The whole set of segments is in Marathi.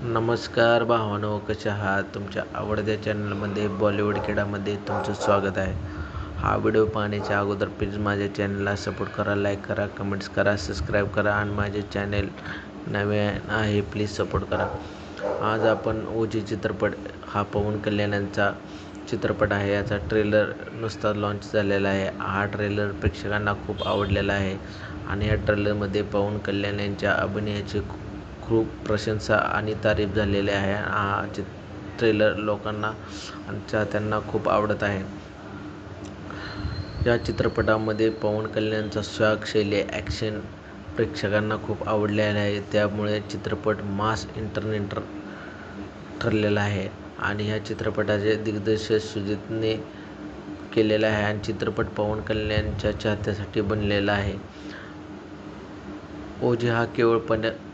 नमस्कार भावांनो, कशा आहात? तुमच्या आवडत्या चॅनलमध्ये बॉलिवूड किडामध्ये तुमचं स्वागत आहे. हा व्हिडिओ पाहण्याच्या अगोदर प्लीज माझ्या चॅनलला सपोर्ट करा, लाईक करा, कमेंट्स करा, सबस्क्राईब करा आणि माझे चॅनल नवे आहे प्लीज सपोर्ट करा. आज आपण ओजी चित्रपट हा पवन कल्याण यांचा चित्रपट आहे. याचा ट्रेलर नुसता लॉन्च झालेला आहे. हा ट्रेलर प्रेक्षकांना खूप आवडलेला आहे आणि या ट्रेलरमध्ये पवन कल्याण यांच्या अभिनयाची खूप प्रशंसा आणि तारीफ झालेली आहे. हा ट्रेलर लोकांना आणि चाहत्यांना खूप आवडत आहे. या चित्रपटामध्ये पवन कल्याणचा स्वॅग, शैली, ॲक्शन प्रेक्षकांना खूप आवडलेला आहे. त्यामुळे चित्रपट मास एंटरटेनर ठरलेला आहे आणि या चित्रपटाचे दिग्दर्शन सुजितने केलेले आहे आणि चित्रपट पवन कल्याणच्या चाहत्यासाठी बनलेला आहे. ओजी हा केवळ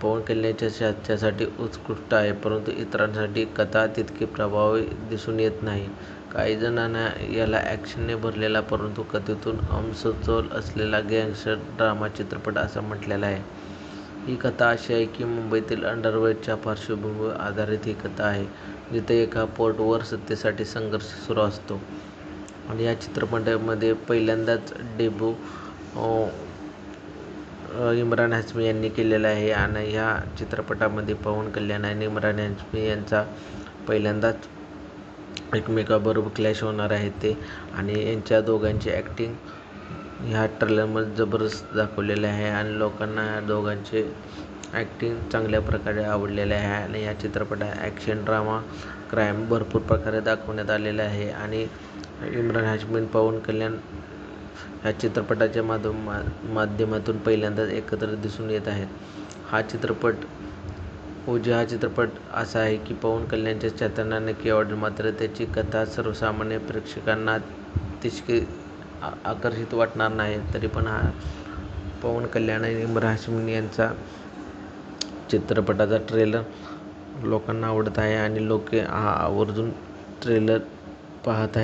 पवन कल्याणच्या चाहत्यासाठी उत्कृष्ट आहे, परंतु इतरांसाठी कथा तितकी प्रभावी दिसून येत नाही. काही जणांना याला ॲक्शनने भरलेला परंतु कथेतून असमतोल असलेला गँगस्टर ड्रामा चित्रपट असं म्हटलेलं आहे. ही कथा अशी आहे की मुंबईतील अंडरवर्ल्डच्या पार्श्वभूमीवर आधारित ही कथा आहे, जिथे एका पोर्टवर सत्तेसाठी संघर्ष सुरू असतो. आणि या चित्रपटामध्ये पहिल्यांदाच डेब्यू इम्रान हाशमी यांनी केलेला आहे आणि ह्या चित्रपटामध्ये पवन कल्याण आणि इम्रान हाशमी यांचा पहिल्यांदाच एकमेकाबरोबर क्लॅश होणार आहे ते आणि यांच्या दोघांची ॲक्टिंग ह्या ट्रेलरमध्ये जबरदस्त दाखवलेले आहे आणि लोकांना ह्या दोघांचे ॲक्टिंग चांगल्या प्रकारे आवडलेले आहे. आणि या चित्रपटात ॲक्शन, ड्रामा, क्राईम भरपूर प्रकारे दाखवण्यात आलेले आहे आणि इम्रान हाशमी आणि पवन कल्याण ह्या चित्रपटाच्या माध्यमातून पहिल्यांदाच एकत्र दिसून येत आहेत. ओजी हा चित्रपट असा आहे की पवन कल्याणच्या चाहत्यांना नक्की आवडेल, मात्र त्याची कथा सर्वसामान्य प्रेक्षकांना तितकी आकर्षित वाटणार नाही. तरी पण हा पवन कल्याण आणि इम्रान हाशमी यांचा चित्रपटाचा ट्रेलर लोकांना आवडत आहे आणि लोक हा आवर्जून ट्रेलर पाहत आहेत.